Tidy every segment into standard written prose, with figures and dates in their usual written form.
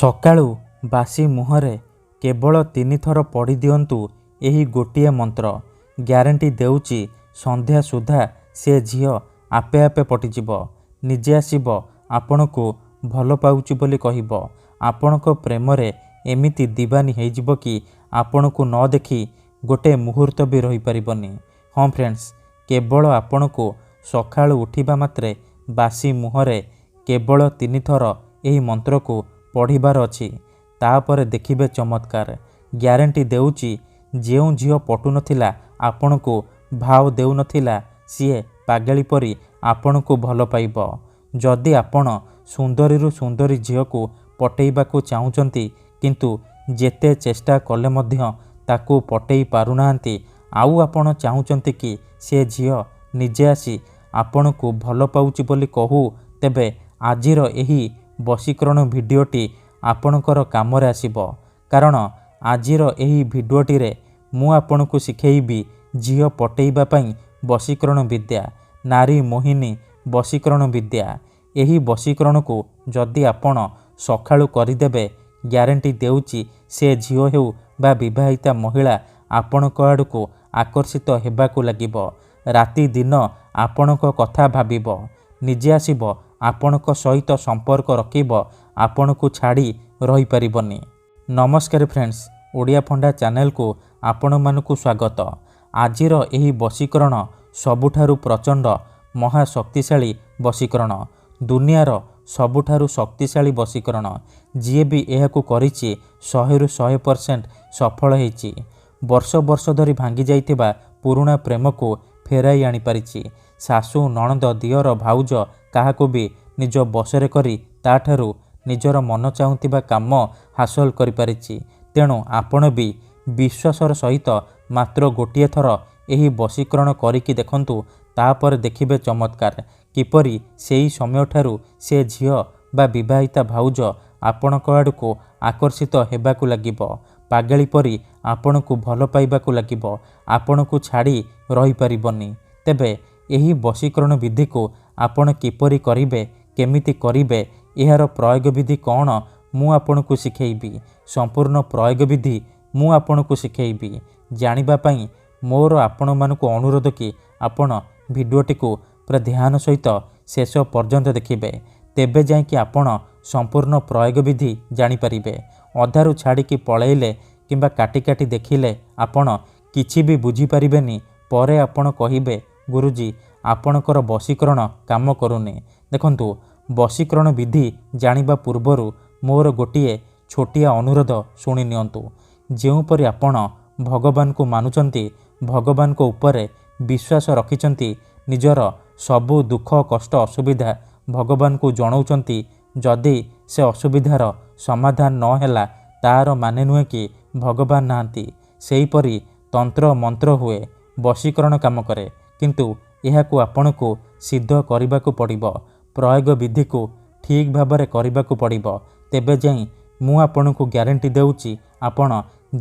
ସକାଳୁ ବାସି ମୁହଁରେ କେବଳ 3 ଥର ପଢ଼ି ଦିଅନ୍ତୁ ଏହି ଗୋଟିଏ ମନ୍ତ୍ର। ଗ୍ୟାରେଣ୍ଟି ଦେଉଛି ସନ୍ଧ୍ୟା ସୁଦ୍ଧା ସେ ଝିଅ ଆପେ ଆପେ ପଟିଯିବ। ନିଜେ ଆସିବ ଆପଣଙ୍କୁ ଭଲ ପାଉଛି ବୋଲି କହିବ। ଆପଣଙ୍କ ପ୍ରେମରେ ଏମିତି ଦିବାନୀ ହେଇଯିବ କି ଆପଣଙ୍କୁ ନ ଦେଖି ଗୋଟେ ମୁହୂର୍ତ୍ତ ବି ରହିପାରିବନି। ହଁ ଫ୍ରେଣ୍ଡସ୍, କେବଳ ଆପଣଙ୍କୁ ସକାଳୁ ଉଠିବା ମାତ୍ରେ ବାସି ମୁହଁରେ କେବଳ 3 ଥର ଏହି ମନ୍ତ୍ରକୁ ପଢ଼ିବାର ଅଛି। ତାପରେ ଦେଖିବେ ଚମତ୍କାର। ଗ୍ୟାରେଣ୍ଟି ଦେଉଛି ଯେଉଁ ଝିଅ ପଟୁନଥିଲା, ଆପଣଙ୍କୁ ଭାव ଦେଉନଥିଲା, ସିଏ ପାଗଳି ପରି ଆପଣଙ୍କୁ ଭଲ ପାଇବ। ଯଦି ଆପଣ ସୁନ୍ଦରୀରୁ ସୁନ୍ଦରୀ ଝିଅକୁ ପଟେଇବାକୁ ଚାହୁଁଛନ୍ତି କିନ୍ତୁ ଯେତେ ଚେଷ୍ଟା କଲେ ମଧ୍ୟ ତାକୁ ପଟେଇ ପାରୁନାହାନ୍ତି, ଆଉ ଆପଣ ଚାହୁଁଛନ୍ତି କି ସେ ଝିଅ ନିଜେ ଆସି ଆପଣଙ୍କୁ ଭଲ ପାଉଛି ବୋଲି କହୁ, ତେବେ ଆଜିର ଏହି ବଶୀକରଣ ଭିଡ଼ିଓଟି ଆପଣଙ୍କର କାମରେ ଆସିବ। କାରଣ ଆଜିର ଏହି ଭିଡ଼ିଓଟିରେ ମୁଁ ଆପଣଙ୍କୁ ଶିଖେଇବି ଝିଅ ପଟେଇବା ପାଇଁ ବଶୀକରଣ ବିଦ୍ୟା, ନାରୀ ମୋହିନୀ ବଶୀକରଣ ବିଦ୍ୟା। ଏହି ବଶୀକରଣକୁ ଯଦି ଆପଣ ସକାଳୁ କରିଦେବେ, ଗ୍ୟାରେଣ୍ଟି ଦେଉଛି ସେ ଝିଅ ହେଉ ବା ବିବାହିତା ମହିଳା ଆପଣଙ୍କ ଆଡ଼କୁ ଆକର୍ଷିତ ହେବାକୁ ଲାଗିବ। ରାତି ଦିନ ଆପଣଙ୍କ କଥା ଭାବିବ, ନିଜେ ଆସିବ ଆପଣଙ୍କ ସହିତ ସମ୍ପର୍କ ରଖିବ, ଆପଣଙ୍କୁ ଛାଡ଼ି ରହିପାରିବନି। ନମସ୍କାର ଫ୍ରେଣ୍ଡସ୍, ଓଡ଼ିଆ ଫଣ୍ଡା ଚ୍ୟାନେଲକୁ ଆପଣମାନଙ୍କୁ ସ୍ୱାଗତ। ଆଜିର ଏହି ବଶୀକରଣ ସବୁଠାରୁ ପ୍ରଚଣ୍ଡ ମହାଶକ୍ତିଶାଳୀ ବଶୀକରଣ। ଦୁନିଆର ସବୁଠାରୁ ଶକ୍ତିଶାଳୀ ବଶୀକରଣ। ଯିଏ ବି ଏହାକୁ କରିଛି 100ରୁ 100% ସଫଳ ହେଇଛି। ବର୍ଷ ବର୍ଷ ଧରି ଭାଙ୍ଗି ଯାଇଥିବା ପୁରୁଣା ପ୍ରେମକୁ ଫେରାଇ ଆଣିପାରିଛି। ଶାଶୁ, ନଣନ୍ଦ, ଦିଅର, ଭାଉଜ କାହାକୁ ବି ନିଜ ବଶରେ କରି ତାଠାରୁ ନିଜର ମନ ଚାହୁଁଥିବା କାମ ହାସଲ କରିପାରିଛି। ତେଣୁ ଆପଣ ବି ବିଶ୍ୱାସର ସହିତ ମାତ୍ର ଗୋଟିଏ ଥର ଏହି ବଶୀକରଣ କରିକି ଦେଖନ୍ତୁ। ତାପରେ ଦେଖିବେ ଚମତ୍କାର। କିପରି ସେହି ସମୟଠାରୁ ସେ ଝିଅ ବା ବିବାହିତା ଭାଉଜ ଆପଣଙ୍କ ଆଡ଼କୁ ଆକର୍ଷିତ ହେବାକୁ ଲାଗିବ। ପାଗଳି ପରି ଆପଣଙ୍କୁ ଭଲ ପାଇବାକୁ ଲାଗିବ। ଆପଣଙ୍କୁ ଛାଡ଼ି ରହିପାରିବନି। ତେବେ ଏହି ବଶୀକରଣ ବିଧିକୁ ଆପଣ କିପରି କରିବେ, କେମିତି କରିବେ, ଏହାର ପ୍ରୟୋଗ ବିଧି କ'ଣ, ମୁଁ ଆପଣଙ୍କୁ ଶିଖେଇବି। ସମ୍ପୂର୍ଣ୍ଣ ପ୍ରୟୋଗ ବିଧି ମୁଁ ଆପଣଙ୍କୁ ଶିଖେଇବି। ଜାଣିବା ପାଇଁ ମୋର ଆପଣମାନଙ୍କୁ ଅନୁରୋଧ କି ଆପଣ ଭିଡ଼ିଓଟିକୁ ପୁରା ଧ୍ୟାନ ସହିତ ଶେଷ ପର୍ଯ୍ୟନ୍ତ ଦେଖିବେ। ତେବେ ଯାଇକି ଆପଣ ସମ୍ପୂର୍ଣ୍ଣ ପ୍ରୟୋଗ ବିଧି ଜାଣିପାରିବେ। ଅଧାରୁ ଛାଡ଼ିକି ପଳେଇଲେ କିମ୍ବା କାଟି କାଟି ଦେଖିଲେ ଆପଣ କିଛି ବି ବୁଝିପାରିବେନି। ପରେ ଆପଣ କହିବେ, ଗୁରୁଜୀ ଆପଣଙ୍କର ବଶୀକରଣ କାମ କରୁନି। ଦେଖନ୍ତୁ, ବଶୀକରଣ ବିଧି ଜାଣିବା ପୂର୍ବରୁ ମୋର ଗୋଟିଏ ଛୋଟିଆ ଅନୁରୋଧ ଶୁଣି ନିଅନ୍ତୁ। ଯେଉଁପରି ଆପଣ ଭଗବାନଙ୍କୁ ମାନୁଛନ୍ତି, ଭଗବାନଙ୍କ ଉପରେ ବିଶ୍ୱାସ ରଖିଛନ୍ତି, ନିଜର ସବୁ ଦୁଃଖ କଷ୍ଟ ଅସୁବିଧା ଭଗବାନଙ୍କୁ ଜଣାଉଛନ୍ତି, ଯଦି ସେ ଅସୁବିଧାର ସମାଧାନ ନ ହେଲା ତାର ମାନେ ନୁହେଁ କି ଭଗବାନ ନାହାନ୍ତି। ସେହିପରି ତନ୍ତ୍ର ମନ୍ତ୍ର ହୁଏ, ବଶୀକରଣ କାମ କରେ, କିନ୍ତୁ ଏହାକୁ ଆପଣଙ୍କୁ ସିଦ୍ଧ କରିବାକୁ ପଡ଼ିବ। ପ୍ରୟୋଗ ବିଧିକୁ ଠିକ୍ ଭାବରେ କରିବାକୁ ପଡ଼ିବ। ତେବେ ଯାଇ ମୁଁ ଆପଣଙ୍କୁ ଗ୍ୟାରେଣ୍ଟି ଦେଉଛି ଆପଣ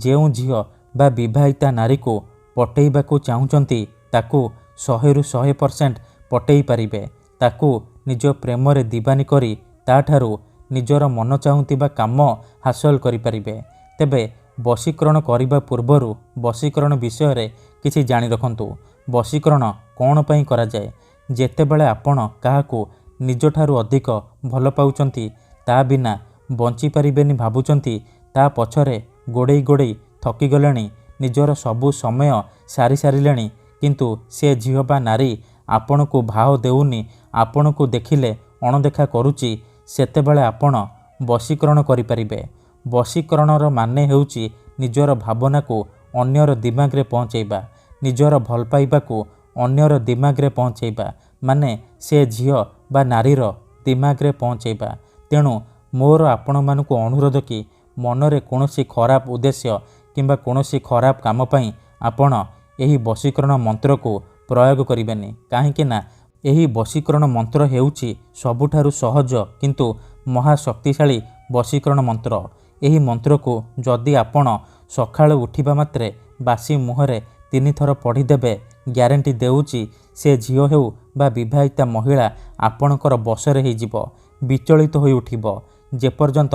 ଯେଉଁ ଝିଅ ବା ବିବାହିତା ନାରୀକୁ ପଟେଇବାକୁ ଚାହୁଁଛନ୍ତି ତାକୁ 100ରୁ 100% ପଟେଇ ପାରିବେ। ତାକୁ ନିଜ ପ୍ରେମରେ ଦିବାନୀ କରି ତାଠାରୁ ନିଜର ମନ ଚାହୁଁଥିବା କାମ ହାସଲ କରିପାରିବେ। ତେବେ ବଶୀକରଣ କରିବା ପୂର୍ବରୁ ବଶୀକରଣ ବିଷୟରେ କିଛି ଜାଣି ରଖନ୍ତୁ। ବଶୀକରଣ କ'ଣ ପାଇଁ କରାଯାଏ? ଯେତେବେଳେ ଆପଣ କାହାକୁ ନିଜଠାରୁ ଅଧିକ ଭଲ ପାଉଛନ୍ତି, ତା ବିନା ବଞ୍ଚିପାରିବେନି ଭାବୁଛନ୍ତି, ତା ପଛରେ ଗୋଡ଼େଇ ଗୋଡ଼େଇ ଥକିଗଲେଣି, ନିଜର ସବୁ ସମୟ ସାରି ସାରିଲେଣି, କିନ୍ତୁ ସେ ଝିଅ ବା ନାରୀ ଆପଣଙ୍କୁ ଭାव ଦେଉନି, ଆପଣଙ୍କୁ ଦେଖିଲେ ଅଣଦେଖା କରୁଛି, ସେତେବେଳେ ଆପଣ ବଶୀକରଣ କରିପାରିବେ। ବଶୀକରଣର ମାନେ ହେଉଛି ନିଜର ଭାବନାକୁ ଅନ୍ୟର ଦିମାଗରେ ପହଞ୍ଚାଇବା, ନିଜର ଭଲ ପାଇବାକୁ ଅନ୍ୟର ଦିମାଗରେ ପହଞ୍ଚାଇବା, ମାନେ ସେ ଝିଅ ବା ନାରୀର ଦିମାଗରେ ପହଞ୍ଚାଇବା। ତେଣୁ ମୋର ଆପଣମାନଙ୍କୁ ଅନୁରୋଧ କି ମନରେ କୌଣସି ଖରାପ ଉଦ୍ଦେଶ୍ୟ କିମ୍ବା କୌଣସି ଖରାପ କାମ ପାଇଁ ଆପଣ ଏହି ବଶୀକରଣ ମନ୍ତ୍ରକୁ ପ୍ରୟୋଗ କରିବେନି। କାହିଁକି ନା ଏହି ବଶୀକରଣ ମନ୍ତ୍ର ହେଉଛି ସବୁଠାରୁ ସହଜ କିନ୍ତୁ ମହାଶକ୍ତିଶାଳୀ ବଶୀକରଣ ମନ୍ତ୍ର। ଏହି ମନ୍ତ୍ରକୁ ଯଦି ଆପଣ ସକାଳୁ ଉଠିବା ମାତ୍ରେ ବାସି ମୁହଁରେ 3 ଥର ପଢ଼ିଦେବେ, ଗ୍ୟାରେଣ୍ଟି ଦେଉଛି ସେ ଝିଅ ହେଉ ବା ବିବାହିତା ମହିଳା ଆପଣଙ୍କର ବଶରେ ହେଇଯିବ, ବିଚଳିତ ହୋଇ ଉଠିବ। ଯେପର୍ଯ୍ୟନ୍ତ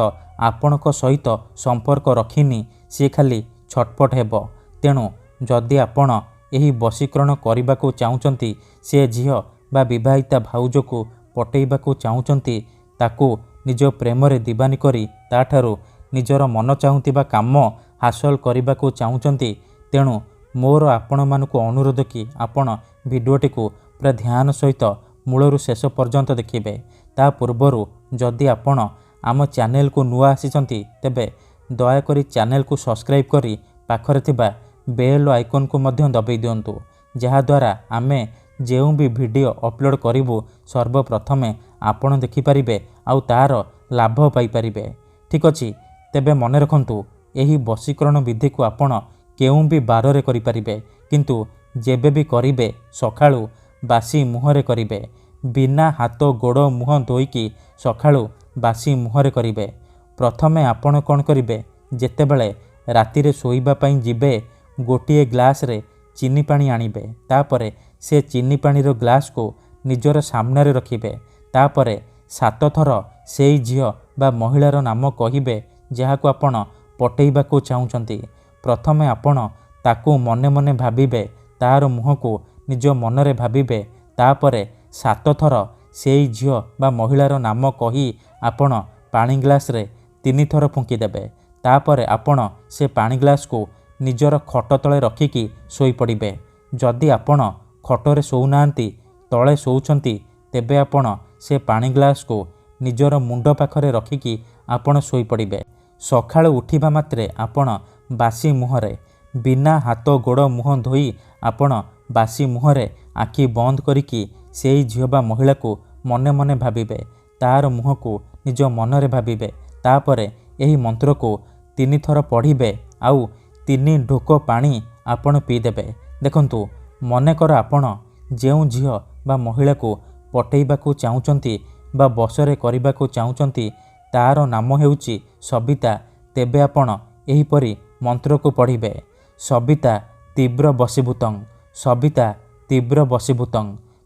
ଆପଣଙ୍କ ସହିତ ସମ୍ପର୍କ ରଖିନି ସିଏ ଖାଲି ଛଟପଟ ହେବ। ତେଣୁ ଯଦି ଆପଣ ଏହି ବଶୀକରଣ କରିବାକୁ ଚାହୁଁଛନ୍ତି, ସେ ଝିଅ ବା ବିବାହିତା ଭାଉଜକୁ ପଟେଇବାକୁ ଚାହୁଁଛନ୍ତି, ତାକୁ ନିଜ ପ୍ରେମରେ ଦିବାନୀ କରି ତାଠାରୁ ନିଜର ମନ ଚାହୁଁଥିବା କାମ ହାସଲ କରିବାକୁ ଚାହୁଁଛନ୍ତି, ତେଣୁ ମୋର ଆପଣମାନଙ୍କୁ ଅନୁରୋଧ କି ଆପଣ ଭିଡ଼ିଓଟିକୁ ପୁରା ଧ୍ୟାନ ସହିତ ମୂଳରୁ ଶେଷ ପର୍ଯ୍ୟନ୍ତ ଦେଖିବେ। ତା ପୂର୍ବରୁ ଯଦି ଆପଣ ଆମ ଚ୍ୟାନେଲକୁ ନୂଆ ଆସିଛନ୍ତି, ତେବେ ଦୟାକରି ଚ୍ୟାନେଲକୁ ସବସ୍କ୍ରାଇବ୍ କରି ପାଖରେ ଥିବା ବେଲ୍ ଆଇକନ୍କୁ ମଧ୍ୟ ଦବାଇ ଦିଅନ୍ତୁ, ଯାହାଦ୍ୱାରା ଆମେ ଯେଉଁ ବି ଭିଡ଼ିଓ ଅପଲୋଡ଼ କରିବୁ ସର୍ବପ୍ରଥମେ ଆପଣ ଦେଖିପାରିବେ ଆଉ ତା'ର ଲାଭ ପାଇପାରିବେ। ଠିକ୍ ଅଛି, ତେବେ ମନେ ରଖନ୍ତୁ, ଏହି ବଶୀକରଣ ବିଧିକୁ ଆପଣ କେଉଁ ବି ବାରରେ କରିପାରିବେ, କିନ୍ତୁ ଯେବେ ବି କରିବେ ସକାଳୁ ବାସି ମୁହଁରେ କରିବେ। ବିନା ହାତ ଗୋଡ଼ ମୁହଁ ଧୋଇକି ସକାଳୁ ବାସି ମୁହଁରେ କରିବେ। ପ୍ରଥମେ ଆପଣ କ'ଣ କରିବେ, ଯେତେବେଳେ ରାତିରେ ଶୋଇବା ପାଇଁ ଯିବେ ଗୋଟିଏ ଗ୍ଲାସରେ ଚିନି ପାଣି ଆଣିବେ। ତାପରେ ସେ ଚିନି ପାଣିର ଗ୍ଲାସକୁ ନିଜର ସାମ୍ନାରେ ରଖିବେ। ତାପରେ 7 ଥର ସେଇ ଝିଅ ବା ମହିଳାର ନାମ କହିବେ ଯାହାକୁ ଆପଣ ପଟେଇବାକୁ ଚାହୁଁଛନ୍ତି। ପ୍ରଥମେ ଆପଣ ତାକୁ ମନେ ମନେ ଭାବିବେ, ତାର ମୁହଁକୁ ନିଜ ମନରେ ଭାବିବେ। ତାପରେ 7 ଥର ସେଇ ଝିଅ ବା ମହିଳାର ନାମ କହି ଆପଣ ପାଣି ଗ୍ଲାସରେ 3 ଥର ଫୁଙ୍କିଦେବେ। ତାପରେ ଆପଣ ସେ ପାଣି ଗ୍ଲାସକୁ ନିଜର ଖଟ ତଳେ ରଖିକି ଶୋଇପଡ଼ିବେ। ଯଦି ଆପଣ ଖଟରେ ଶୋଉନାହାନ୍ତି, ତଳେ ଶୋଉଛନ୍ତି, ତେବେ ଆପଣ ସେ ପାଣି ଗ୍ଲାସକୁ ନିଜର ମୁଣ୍ଡ ପାଖରେ ରଖିକି ଆପଣ ଶୋଇପଡ଼ିବେ। ସକାଳୁ ଉଠିବା ମାତ୍ରେ ଆପଣ ବାସି ମୁହଁରେ, ବିନା ହାତ ଗୋଡ଼ ମୁହଁ ଧୋଇ ଆପଣ ବାସି ମୁହଁରେ ଆଖି ବନ୍ଦ କରିକି ସେଇ ଝିଅ ବା ମହିଳାକୁ ମନେ ମନେ ଭାବିବେ, ତାର ମୁହଁକୁ ନିଜ ମନରେ ଭାବିବେ। ତାପରେ ଏହି ମନ୍ତ୍ରକୁ 3 ଥର ପଢ଼ିବେ ଆଉ 3 ଢୋକ ପାଣି ଆପଣ ପିଇଦେବେ। ଦେଖନ୍ତୁ, ମନେକର ଆପଣ ଯେଉଁ ଝିଅ ବା ମହିଳାକୁ ପଟେଇବାକୁ ଚାହୁଁଛନ୍ତି ବା ବଶରେ କରିବାକୁ ଚାହୁଁଛନ୍ତି, ତାର ନାମ ହେଉଛି ସବିତା। ତେବେ ଆପଣ ଏହିପରି ମନ୍ତ୍ରକୁ ପଢ଼ିବେ, ସବିତା ତୀବ୍ର ବଶୀଭୂତଂ, ସବିତା ତୀବ୍ର ବଶୀଭୂତଂ।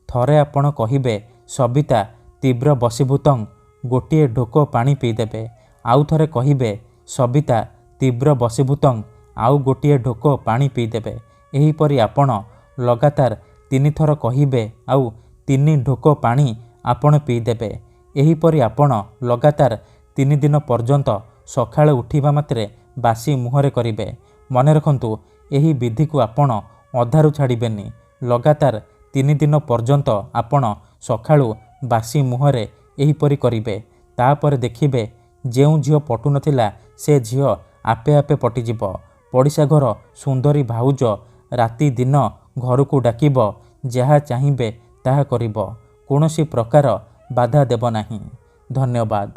ଥରେ ଆପଣ କହିବେ ସବିତା ତୀବ୍ର ବଶୀଭୂତଂ, ଗୋଟିଏ ଢୋକ ପାଣି ପିଇଦେବେ। ଆଉ ଥରେ କହିବେ ସବିତା ତୀବ୍ର ବଶୀଭୂତଂ, ଆଉ ଗୋଟିଏ ଢୋକ ପାଣି ପିଇଦେବେ। ଏହିପରି ଆପଣ ଲଗାତାର 3 ଥର କହିବେ ଆଉ 3 ଢୋକ ପାଣି ଆପଣ ପିଇଦେବେ। ଏହିପରି ଆପଣ ଲଗାତାର 3 ଦିନ ପର୍ଯ୍ୟନ୍ତ ସକାଳେ ଉଠିବା ମାତ୍ରେ ବାସି ମୁହଁରେ କରିବେ। ମନେ ରଖନ୍ତୁ, ଏହି ବିଧିକୁ ଆପଣ ଅଧାରୁ ଛାଡ଼ିବେନି। ଲଗାତାର 3 ଦିନ ପର୍ଯ୍ୟନ୍ତ ଆପଣ ସକାଳୁ ବାସି ମୁହଁରେ ଏହିପରି କରିବେ। ତାପରେ ଦେଖିବେ ଯେଉଁ ଝିଅ ପଟୁନଥିଲା ସେ ଝିଅ ଆପେ ଆପେ ପଟିଯିବ। ପଡ଼ିଶା ଘର ସୁନ୍ଦରୀ ଭାଉଜ ରାତି ଦିନ ଘରକୁ ଡାକିବ, ଯାହା ଚାହିଁବେ ତାହା କରିବ। କୌଣସି ପ୍ରକାର ବାଧା ଦେବ ନାହିଁ। ଧନ୍ୟବାଦ।